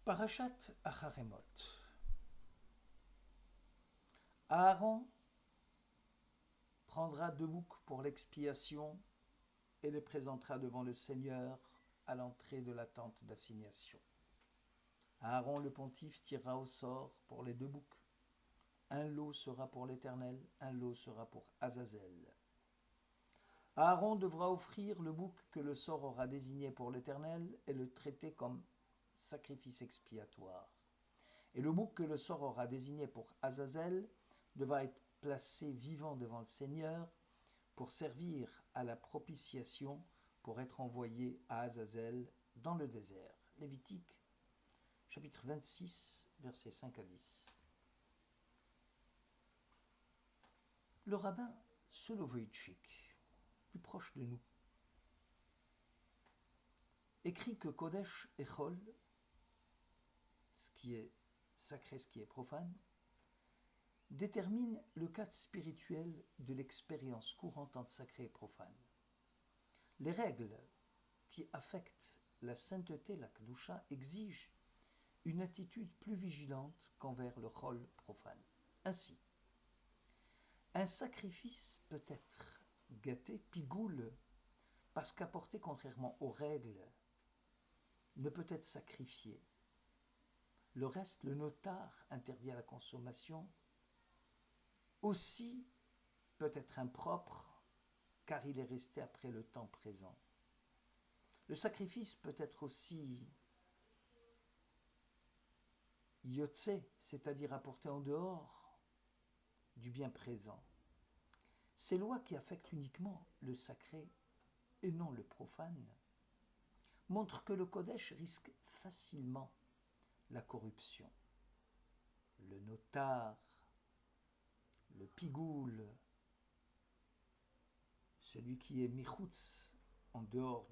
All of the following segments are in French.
Parashat Acharemot. Aaron prendra 2 boucs pour l'expiation et les présentera devant le Seigneur à l'entrée de la tente d'assignation. Aaron le pontife tirera au sort pour les 2 boucs. Un lot sera pour l'Éternel, un lot sera pour Azazel. Aaron devra offrir le bouc que le sort aura désigné pour l'Éternel et le traiter comme sacrifice expiatoire. Et le bouc que le sort aura désigné pour Azazel devra être placé vivant devant le Seigneur pour servir à la propitiation, pour être envoyé à Azazel dans le désert. Lévitique, chapitre 26, versets 5 à 10. Le rabbin Soloveitchik, plus proche de nous, écrit que Kodesh et Chol, ce qui est sacré, ce qui est profane, détermine le cadre spirituel de l'expérience courante entre sacré et profane. Les règles qui affectent la sainteté, la kedusha, exigent une attitude plus vigilante qu'envers le chol profane. Ainsi, un sacrifice peut être gâté, pigoule, parce qu'apporté contrairement aux règles, ne peut être sacrifié. Le reste, le notar interdit à la consommation, aussi peut être impropre car il est resté après le temps présent. Le sacrifice peut être aussi yotse, c'est-à-dire apporté en dehors du bien présent. Ces lois qui affectent uniquement le sacré et non le profane montrent que le Kodesh risque facilement la corruption. Le notar, le pigoule, celui qui est michutz, en dehors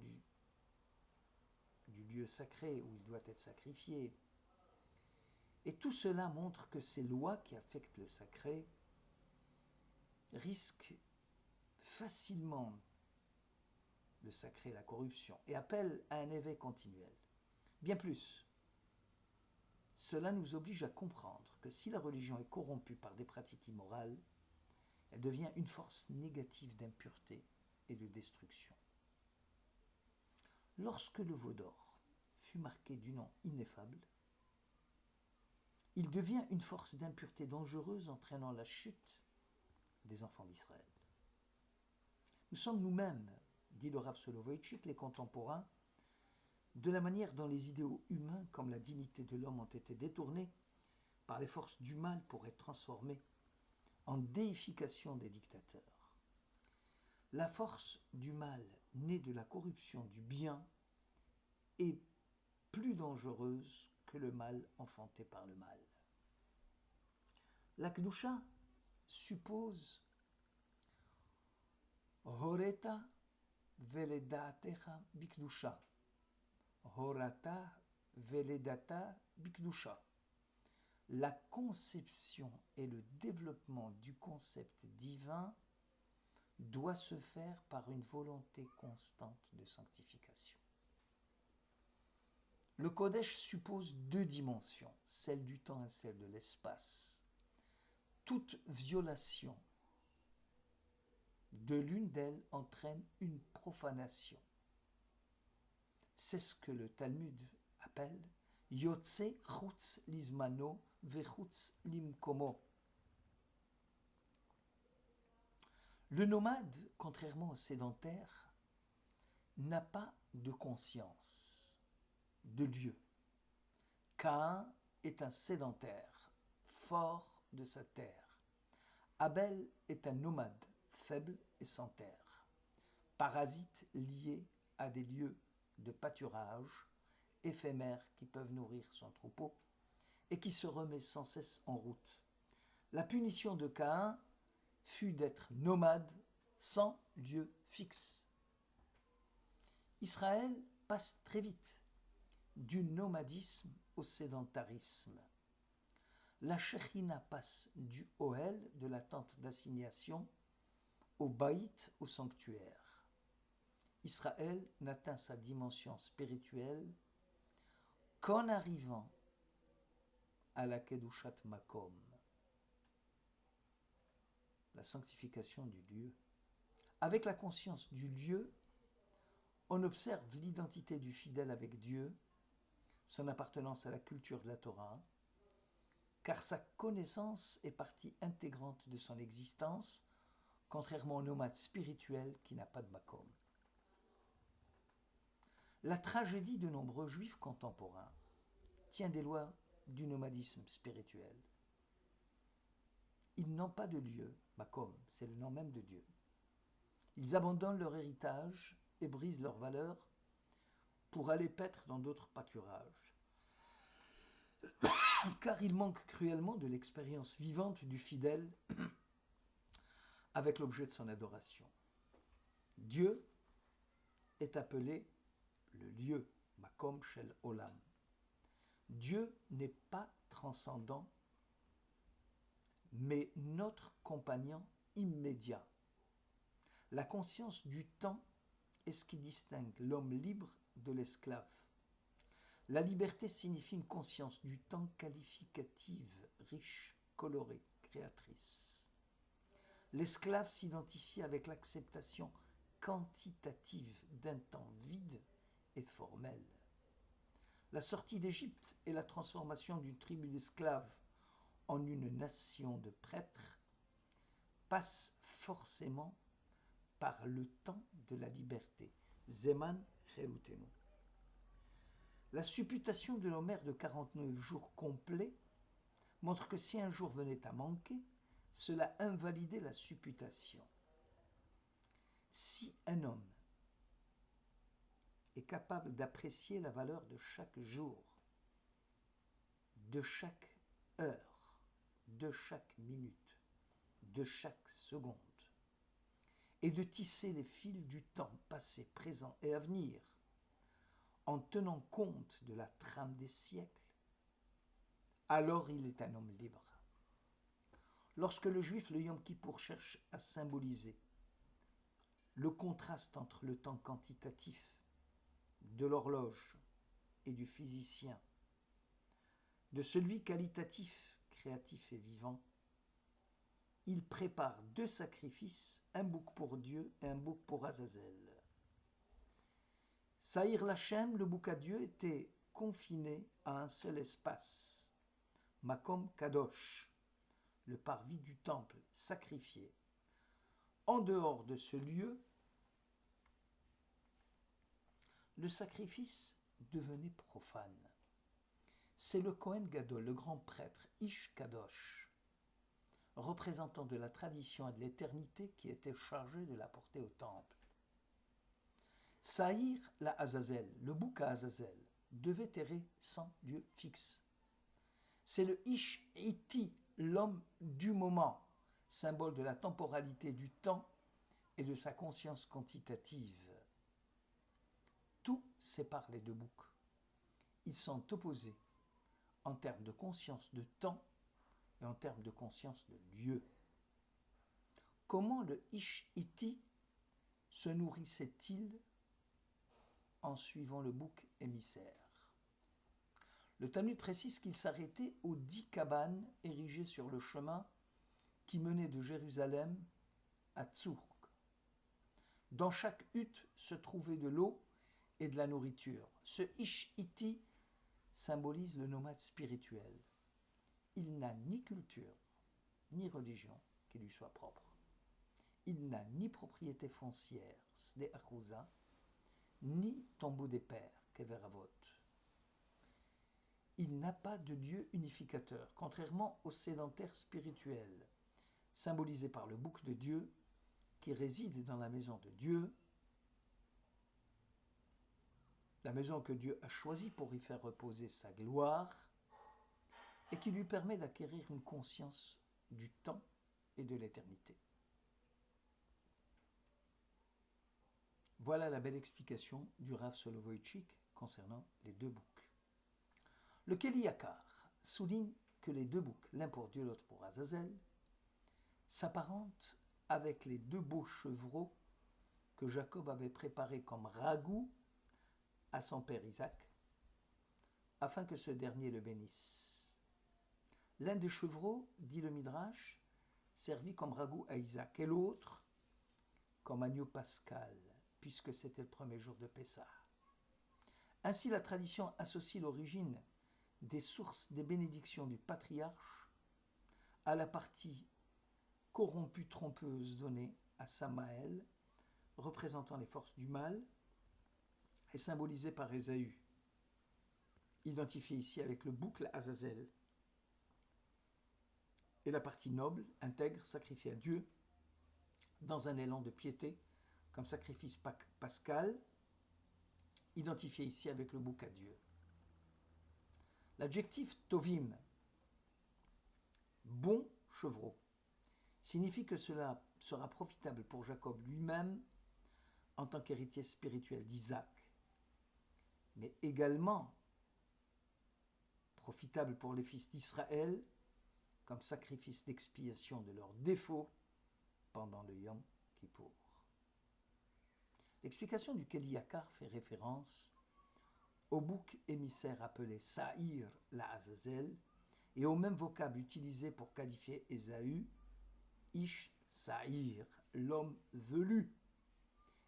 du lieu sacré où il doit être sacrifié. Et tout cela montre que ces lois qui affectent le sacré risquent facilement le sacré et la corruption et appellent à un éveil continuel. Bien plus, cela nous oblige à comprendre que si la religion est corrompue par des pratiques immorales, elle devient une force négative d'impureté et de destruction. Lorsque le veau d'or fut marqué du nom ineffable, il devient une force d'impureté dangereuse entraînant la chute des enfants d'Israël. Nous sommes nous-mêmes, dit le Rav Soloveitchik, les contemporains, de la manière dont les idéaux humains, comme la dignité de l'homme, ont été détournés par les forces du mal pour être transformés en déification des dictateurs. La force du mal, née de la corruption du bien, est plus dangereuse que le mal enfanté par le mal. La kedusha suppose horeta veledatecha bikdusha, horata veledata bikdusha. La conception et le développement du concept divin doit se faire par une volonté constante de sanctification. Le Kodesh suppose 2 dimensions, celle du temps et celle de l'espace. Toute violation de l'une d'elles entraîne une profanation. C'est ce que le Talmud appelle Yotse chutz lizmano vechutz limkomo. Le nomade, contrairement au sédentaire, n'a pas de conscience de Dieu. Caïn est un sédentaire, fort de sa terre. Abel est un nomade, faible et sans terre. Parasite lié à des lieux de pâturage, éphémères qui peuvent nourrir son troupeau et qui se remet sans cesse en route. La punition de Caïn fut d'être nomade sans lieu fixe. Israël passe très vite du nomadisme au sédentarisme. La Shekhinah passe du Ohel, de la tente d'assignation, au Baït, au sanctuaire. Israël n'atteint sa dimension spirituelle qu'en arrivant à la Kedushat Makom, la sanctification du lieu. Avec la conscience du lieu, on observe l'identité du fidèle avec Dieu, son appartenance à la culture de la Torah, car sa connaissance est partie intégrante de son existence, contrairement au nomade spirituel qui n'a pas de makom. La tragédie de nombreux juifs contemporains tient des lois du nomadisme spirituel. Ils n'ont pas de lieu, makom, c'est le nom même de Dieu. Ils abandonnent leur héritage et brisent leurs valeurs pour aller paître dans d'autres pâturages. Car il manque cruellement de l'expérience vivante du fidèle avec l'objet de son adoration. Dieu est appelé le lieu, Makom Shel Olam. Dieu n'est pas transcendant, mais notre compagnon immédiat. La conscience du temps est ce qui distingue l'homme libre de l'esclave. La liberté signifie une conscience du temps qualificative, riche, colorée, créatrice. L'esclave s'identifie avec l'acceptation quantitative d'un temps vide et formel. La sortie d'Égypte et la transformation d'une tribu d'esclaves en une nation de prêtres passent forcément par le temps de la liberté. Zeman Cherutenu. La supputation de l'Homère de 49 jours complets montre que si un jour venait à manquer, cela invalidait la supputation. Si un homme est capable d'apprécier la valeur de chaque jour, de chaque heure, de chaque minute, de chaque seconde, et de tisser les fils du temps passé, présent et à venir, en tenant compte de la trame des siècles, alors il est un homme libre. Lorsque le juif, le Yom Kippour, cherche à symboliser le contraste entre le temps quantitatif de l'horloge et du physicien, de celui qualitatif, créatif et vivant, il prépare deux sacrifices, un bouc pour Dieu et un bouc pour Azazel. Saïr Lachem, le bouc à Dieu, était confiné à un seul espace, Makom Kadosh, le parvis du temple sacrifié. En dehors de ce lieu, le sacrifice devenait profane. C'est le Kohen Gadol, le grand prêtre, Ish Kadosh, représentant de la tradition et de l'éternité, qui était chargé de la porter au temple. Saïr la Azazel, le bouc à Azazel, devait errer sans lieu fixe. C'est le Ish Iti, l'homme du moment, symbole de la temporalité du temps et de sa conscience quantitative. Tout sépare les deux boucs. Ils sont opposés en termes de conscience de temps et en termes de conscience de lieu. Comment le Ish-Iti se nourrissait-il en suivant le bouc émissaire? Le Talmud précise qu'il s'arrêtait aux 10 cabanes érigées sur le chemin qui menait de Jérusalem à Tsourk. Dans chaque hutte se trouvait de l'eau et de la nourriture. Ce Ish-Iti symbolise le nomade spirituel. Il n'a ni culture, ni religion qui lui soit propre. Il n'a ni propriété foncière, Sde Achouza, ni tombeau des pères, Keveravot. Il n'a pas de lieu unificateur, contrairement au sédentaire spirituel, symbolisé par le bouc de Dieu, qui réside dans la maison de Dieu, la maison que Dieu a choisie pour y faire reposer sa gloire, et qui lui permet d'acquérir une conscience du temps et de l'éternité. Voilà la belle explication du Rav Soloveitchik concernant les deux boucs. Le Keli Yakar souligne que les deux boucs, l'un pour Dieu, l'autre pour Azazel, s'apparentent avec les deux beaux chevreaux que Jacob avait préparés comme ragoût à son père Isaac, afin que ce dernier le bénisse. L'un des chevreaux, dit le Midrash, servit comme ragoût à Isaac, et l'autre comme agneau pascal, puisque c'était le premier jour de Pessah. Ainsi, la tradition associe l'origine des sources des bénédictions du patriarche à la partie corrompue trompeuse donnée à Samaël, représentant les forces du mal, et symbolisée par Ésaü, identifié ici avec le boucle Azazel, et la partie noble, intègre, sacrifiée à Dieu, dans un élan de piété, comme sacrifice pascal, identifié ici avec le bouc à Dieu. L'adjectif tovim, bon chevreau, signifie que cela sera profitable pour Jacob lui-même en tant qu'héritier spirituel d'Isaac, mais également profitable pour les fils d'Israël comme sacrifice d'expiation de leurs défauts pendant le Yom Kippour. L'explication du Keli Yakar fait référence au bouc émissaire appelé Sa'ir la Azazel et au même vocable utilisé pour qualifier Ésaü, Ish Sa'ir, l'homme velu,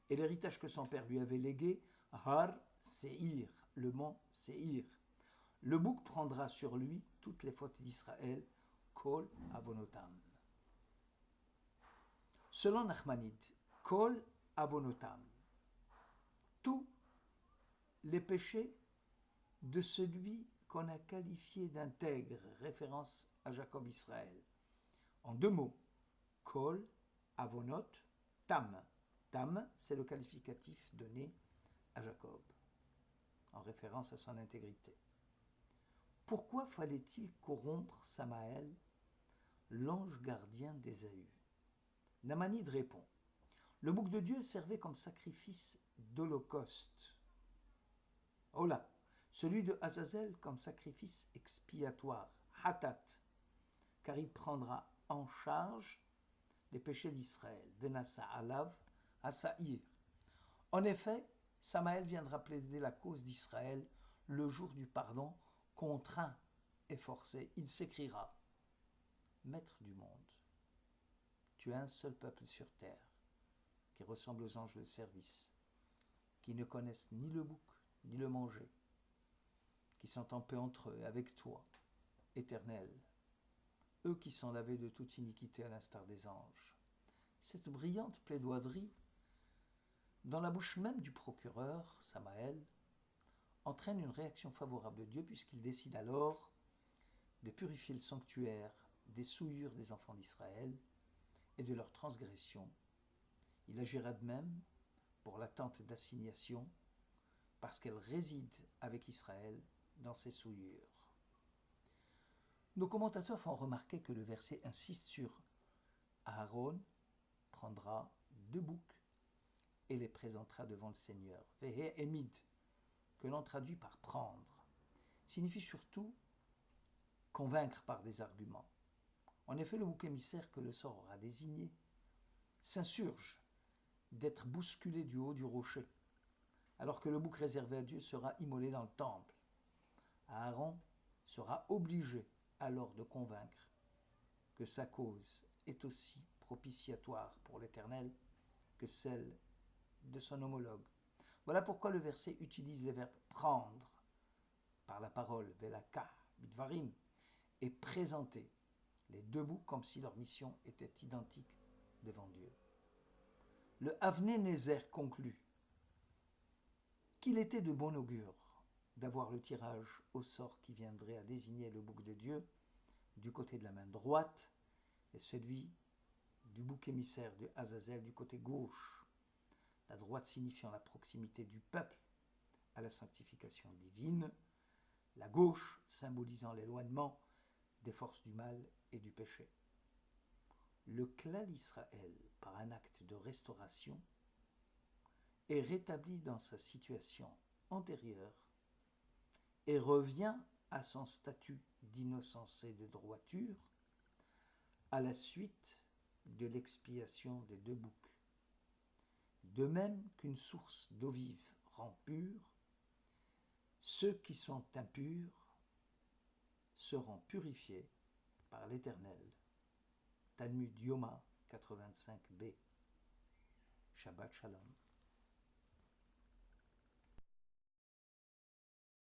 et l'héritage que son père lui avait légué, Har Seir, le mont Seir. Le bouc prendra sur lui toutes les fautes d'Israël, Kol Avonotam. Selon Nachmanide, Kol Avonotam, tous les péchés de celui qu'on a qualifié d'intègre, référence à Jacob Israël. En deux mots, Kol Avonot Tam. Tam, c'est le qualificatif donné à Jacob, en référence à son intégrité. Pourquoi fallait-il corrompre Samaël, l'ange gardien d'Ésaü? Namanide répond, le bouc de Dieu servait comme sacrifice d'holocauste. Oh là, celui de Azazel comme sacrifice expiatoire, hatat, car il prendra en charge les péchés d'Israël, venassa alav, asaïr. En effet, Samaël viendra plaider la cause d'Israël le jour du pardon, contraint et forcé. Il s'écriera, Maître du monde, tu es un seul peuple sur terre qui ressemble aux anges de service, qui ne connaissent ni le bouc ni le manger, qui sont en paix entre eux avec toi, Éternel, eux qui sont lavés de toute iniquité à l'instar des anges. Cette brillante plaidoirie, dans la bouche même du procureur, Samaël, entraîne une réaction favorable de Dieu puisqu'il décide alors de purifier le sanctuaire des souillures des enfants d'Israël et de leurs transgressions. Il agira de même pour la tente d'assignation parce qu'elle réside avec Israël dans ses souillures. Nos commentateurs font remarquer que le verset insiste sur Aaron prendra deux boucs et les présentera devant le Seigneur. Vehe emid, que l'on traduit par prendre, signifie surtout convaincre par des arguments. En effet, le bouc émissaire que le sort aura désigné s'insurge d'être bousculé du haut du rocher, alors que le bouc réservé à Dieu sera immolé dans le temple. Aaron sera obligé alors de convaincre que sa cause est aussi propitiatoire pour l'Éternel que celle de son homologue. Voilà pourquoi le verset utilise les verbes prendre par la parole velaka bidvarim et présenter les deux boucs comme si leur mission était identique devant Dieu. Le Avnei Nézer conclut qu'il était de bon augure d'avoir le tirage au sort qui viendrait à désigner le bouc de Dieu du côté de la main droite et celui du bouc émissaire de Azazel du côté gauche, la droite signifiant la proximité du peuple à la sanctification divine, la gauche symbolisant l'éloignement des forces du mal et du péché. Le clan d'Israël, par un acte de restauration, est rétabli dans sa situation antérieure et revient à son statut d'innocence et de droiture à la suite de l'expiation des deux boucs. De même qu'une source d'eau vive rend pure, ceux qui sont impurs seront purifiés par l'Éternel. Talmud Yoma 85b. Shabbat Shalom.